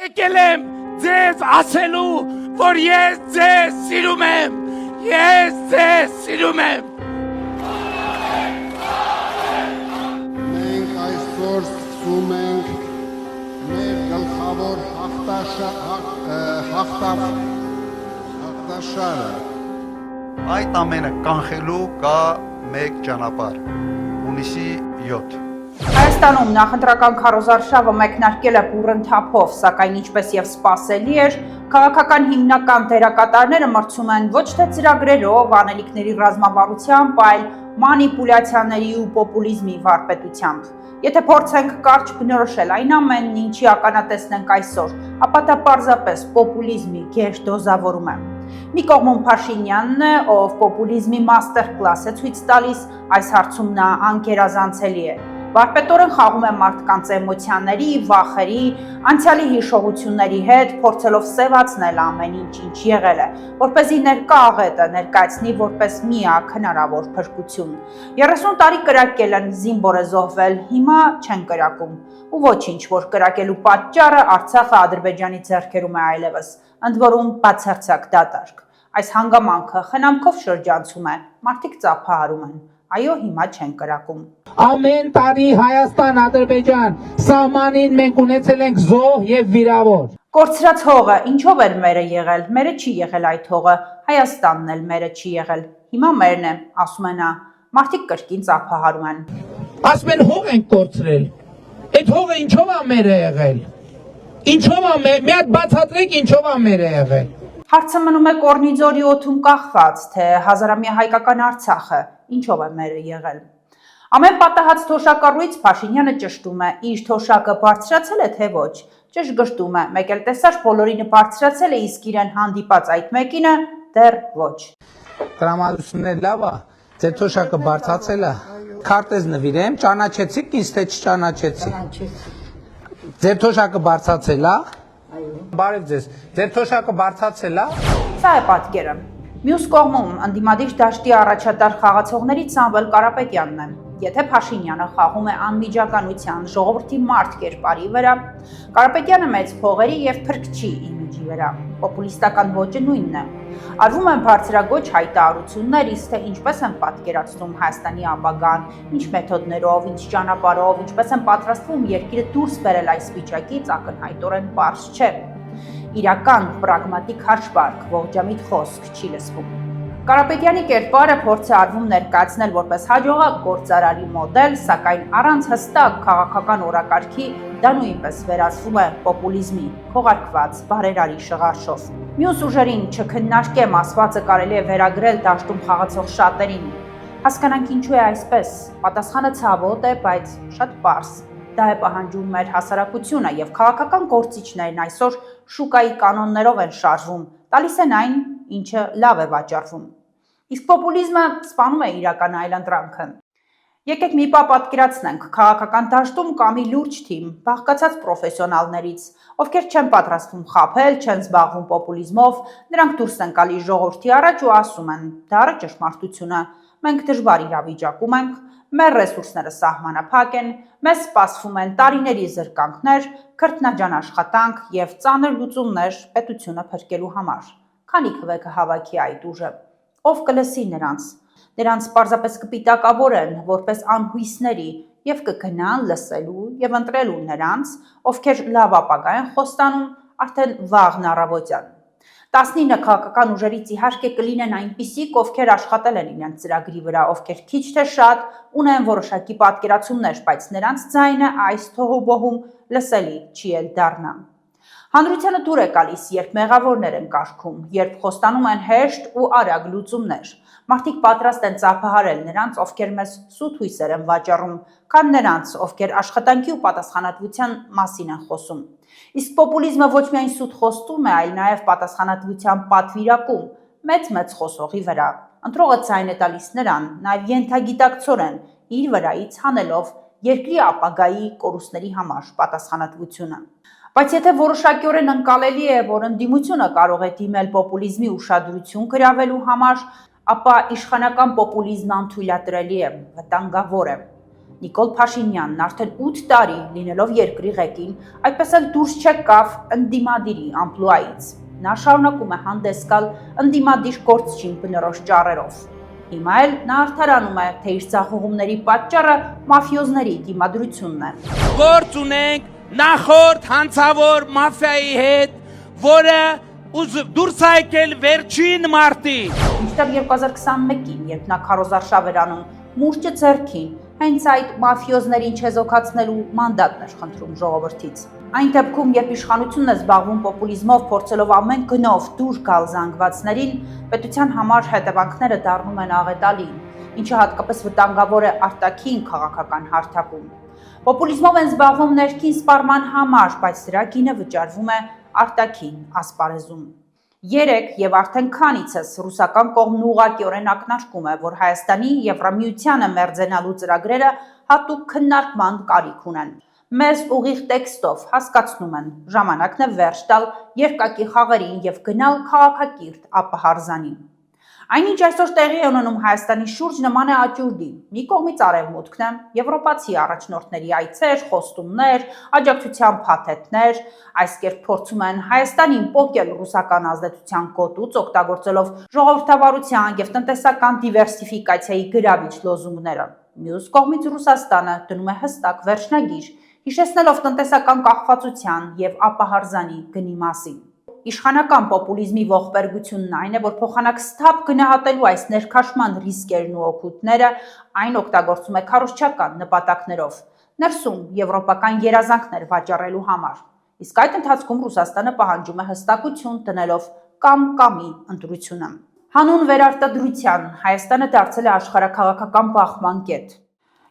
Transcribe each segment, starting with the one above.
Եկել եմ ձեզ ասելու, որ ես ձեզ սիրում եմ, ես ձեզ սիրում եմ։ Մենք այսօր սկսում ենք մեր գլխավոր հաղթաշարը։ Այդ ամենը կանխելու կա մեկ ճանապարհ՝ հունիսի 7։ Հայաստանում նախընտրական քարոզարշավը մեկնարկել է բուռն թափով, սակայն ինչպես եւ սպասելի էր, քաղաքական հիմնական դերակատարները մրցում են ոչ թե ծրագրերով, անելիքների ռազմավարությամբ, այլ մանիպուլյացիաների ու պոպուլիզմի վարպետությամբ։ Եթե փորձենք կարճ բնորոշել այն ամենն, ինչի ականատեսն ենք այսօր, ապա դա պարզապես պոպուլիզմի գեր դոզավորում է։ Մի կողմում Փաշինյանն է, ով պոպուլիզմի մաստեր կլաս է ցույց տալիս, այս հարցում նա անկերազանցելի է։ Վարպետորեն խաղում է մարդկանց էմոցիաների, վախերի, անցյալի հիշողությունների հետ, փորձելով սևացնել ամեն ինչ եղել է, որպեսզի ներկա աղետը ներկայացնի որպես միակ հնարավոր փրկություն։ 30 տարի կրակել են, զինվոր է զոհվել, հիմա չեն կրակում։ Ու ոչինչ, որ կրակելու պատճառը Արցախը Ադրբեջանի ձեռքերում է այլևս, ընդ որում բացարձակ դատարկ։ Այս հանգամանքը խնամքով շրջանցում է, մարդիկ ծափահարում են։ Այո, հիմա չեն կրակում։ Ամեն տարի Հայաստան-Ադրբեջան սահմանին մենք ունեցել ենք զոհ եւ վիրավոր։ Կորցրած հողը ինչով էր մերը եղել, մերը չի եղել այդ հողը, Հայաստանն էլ մերը չի եղել, հիմա մերն է, ասում է նա, մարդիկ կրկին ծափահարում են։ Ասում են հող ենք կորցրել, այդ հողը ինչով է մերը եղել, ինչով է մի հատ բացատրեք ինչով է մերը եղել։ Հարցը մնում է Կորնիձորի օդում կախված, թե հազարամյա հայկական Արցախը ինչով է մերը եղել։ Ամեն պատահած թոշակառույց Փաշինյանը ճշտում է, իր թոշակը բարձրացել է թե ոչ, ճշգրտում է, մեկ էլ տեսար բոլորինը բարձրացել է, իսկ իրեն հանդիպած այդ մեկինը դեռ ոչ։ Տրամադրությունն լավ է, ձեր թոշակը բարձրացել է, քարտեզ նվիրեմ, ճանաչեցիք ինձ թե չճանաչեցիք։ Ձեր թոշակը բարձրացել է։ Բարև ձեզ, ձեր թոշակը բարձրացել է։ Սա է պատկերը։ Մյուս կողմում ընդդիմադիր դաշտի առաջատար խաղացողներից Սամվել Կարապետյանն է։ Եթե Փաշինյանը խաղում է անմիջականության ժողովրդի մարդ կերպարի վրա, Կարապետյանը մեծ փողերի եւ փրկչի իմիջի վրա։ Պոպուլիստական ոճը նույնն է։ Արվում են բարձրագույն հայտարարություններ, իսկ թե ինչպես են պատկերացնում Հայաստանի ապագան, ինչ մեթոդներով, ինչ ճանապարհով, ինչպես են պատրաստվում երկիրը դուրս բերել այս վիճակից, ակնհայտորեն պարզ չէ։ Իրական պրագմատիկ հաշվարկ, ողջամիտ խոսք չի լսվում։ Կարապետյանի կերպարը փորձ է արվում ներկայացնել որպես հաջողակ գործարարի մոդել, սակայն առանց հստակ քաղաքական օրակարգի դա նույնպես վերածվում է պոպուլիզմի, քողարկված բարերարի շղարշով։ Մյուս ուժերին չքննարկեմ, ասվածը կարելի է վերագրել դաշտում խաղացող շատերին։ Հասկանանք ինչու է այսպես, պատասխանը ցավոտ է, բայց շատ պարզ։ Դա է պահանջում մեր հասարակությունը եւ քաղաքական գործիչներն այսօր շուկայի կանոններով են շարժվում, տալիս են այն, ինչը լավ է վաճառվում։ Իսկ պոպուլիզմը սպանում է իրական այլընտրանքը։ Եկեք մի պահ պատկերացնենք, քաղաքական դաշտում կա մի լուրջ թիմ, բաղկացած պրոֆեսիոնալներից, ովքեր չեն պատրաստվում խաբել, չեն զբաղվում պոպուլիզմով, նրանք դուրս են գալիս ժողովրդի առաջ ու ասում են՝ դա ճշմարտությունը, մենք դժվար իրավիճակում ենք, մեր ռեսուրսները սահմանափակ են, մեզ սպասվում են տարիների զրկանքներ, քրտնաջան աշխատանք եւ ծանր լուծումներ պետությունը փրկելու համար։ Քանի քվեքը հավաքի այդ ուժը, ով կլսի նրանց պարզապես կպիտակավորեն որպես անհույսների եւ կգնան լսելու եւ ընտրելու նրանց, ովքեր լավ ապագա են խոստանում արդեն վաղն առավոտյան։ 19 քաղաքական ուժերից իհարկե կլինեն այնպիսիք, ովքեր աշխատել են իրենց ծրագրի վրա, ովքեր քիչ թե շատ ունեն որոշակի պատկերացումներ, բայց նրանց ձայնը այս թոհուբոհում լսելի չի էլ դառնա։ Հանրությանը դուր է գալիս, երբ մեղավորներ են կարգում, երբ խոստանում են հեշտ ու արագ լուծումներ։ Մարդիկ պատրաստ են ծափահարել նրանց, ովքեր մեզ սուտ հույսեր են վաճառում, քան նրանց, ովքեր աշխատանքի ու պատասխանատվության մասին են խոսում։ Իսկ պոպուլիզմը ոչ միայն սուտ խոստում է, այլ նաև պատասխանատվության պատվիրակում, մեծ խոսողի վրա։ Ընտրողը ձայն է տալիս նրան, նաև ենթագիտակցորեն իր վրայից հանելով երկրի ապագայի կորուստների համար պատասխանատվությունը։ Բայց եթե որոշակիորեն ընկալելի է, որ ընդդիմությունը կարող է դիմել պոպուլիզմի ուշադրություն գրավելու համար, ապա իշխանական պոպուլիզմը անթույլատրելի է, վտանգավոր է։ Նիկոլ Փաշինյանն արդեն 8 տարի լինելով երկրի ղեկին, այդպես էլ դուրս չեկավ ընդդիմադիրի ամպլուայից։ Նա շարունակում է հանդես գալ ընդդիմադիր գործչին բնորոշ ճառերով։ Հիմա էլ նա արդարանում է, թե իր ցախողումների պատճառը մաֆիոզների դիմադրությունն է։ Գործ ունենք նախորդ հանցավոր մաֆիայի հետ, որը դուրս է եկել վերջին մարտի։ Մինչդեռ 2021-ին, երբ նա քարոզարշավ էր անում մուրճը ձեռքին, հենց այդ մաֆիոզներին չեզոքացնելու մանդատն էր խնդրում ժողովրդից։ Այն դեպքում, երբ իշխանությունն է զբաղվում պոպուլիզմով, փորձելով ամեն գնով դուր գալ զանգվածներին, պետության համար հետևանքները դառնում են աղետալի, ինչը հատկապես վտանգավոր է արտաքին քաղաքական հարթակում։ Պոպուլիզմով են զբաղվում ներքին սպառման համար, բայց դրա գինը վճարվում է արտաքին ասպարեզում։ Երեք եւ արդեն քանիցս ռուսական կողմն ուղղակիորեն ակնարկում է, որ Հայաստանի Եվրամիությանը մերձենալու ծրագրերը հատուկ քննարկման կարիք ունեն։ Մեզ ուղիղ տեքստով հասկացնում են, ժամանակն է վերջ տալ երկակի խաղերին եւ գնալ քաղաքակիրթ ապահարզանին։ Այնինչ այսօր տեղի է ունենում Հայաստանի շուրջ նման է աճուրդի։ Մի կողմից արևմուտքն է, եվրոպացի առաջնորդների այցեր, խոստումներ, աջակցության փաթեթներ, այս կերպ փորձում են Հայաստանին պոկել ռուսական ազդեցության կոտուց, օգտագործելով ժողովրդավարության եւ տնտեսական դիվերսիֆիկացիայի գրավիչ լոզունգները։ Մյուս կողմից Ռուսաստանը դնում է հստակ վերջնագիր, հիշեցնելով տնտեսական կախվածության եւ ապահարզանի գնի մասին։ Իշխանական պոպուլիզմի ողբերգությունն այն է, որ փոխանակ սթափ գնահատելու այս ներքաշման ռիսկերն ու օգուտները այն օգտագործում է քարոզչական նպատակներով, ներսում եվրոպական երազանքներ վաճառելու համար։ Իսկ այդ ընթացքում Ռուսաստանը պահանջում է հստակություն տնելով կամ-կամի ընտրությունը։ Հանուն վերարտադրության Հայաստանը դարձել է աշխարհաքաղաքական բախման կետ։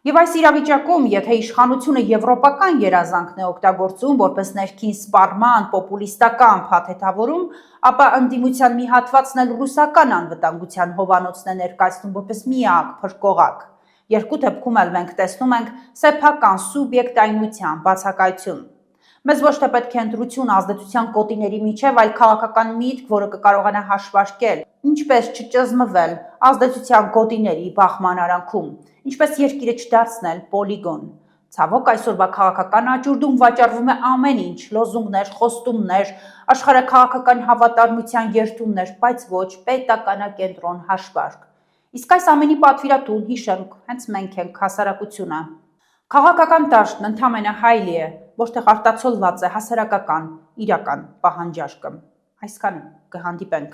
Եվ այս իրավիճակում, եթե իշխանությունը եվրոպական երազանքն է օգտագործում որպես ներքին սպառման պոպուլիստական փաթեթավորում, ապա ընդդիմության մի հատվածն էլ ռուսական անվտանգության հովանոցն է ներկայացնում որպես միակ փրկողակ։ Երկու դեպքում էլ մենք տեսնում ենք սեփական սուբյեկտայնության բացակայություն։ Մեզ ոչ թե պետք է ընտրություն ազդեցության կոտիների միջև, այլ քաղաքական միտք, որը կկարողանա հաշվարկել, ինչպես չճզմվել ազդեցության կոտիների բախման արանքում, ինչպես երկիրը չդարձնել պոլիգոն։ Ցավոք այսօրվա քաղաքական աճուրդում վաճառվում է ամեն ինչ՝ լոզունգներ, խոստումներ, աշխարհաքաղաքական հավատարմության երդումներ, բայց ոչ պետականակենտրոն հաշվարկ։ Իսկ այս ամենի պատվիրատուն, հիշենք, հենց մենք ենք, հասարակությունը։ Քաղաքական դաշտն ընդհանրապես հայլի է, որտեղ արտացոլված է հասարակական իրական պահանջարկը։ Այսքանը կհանդիպենք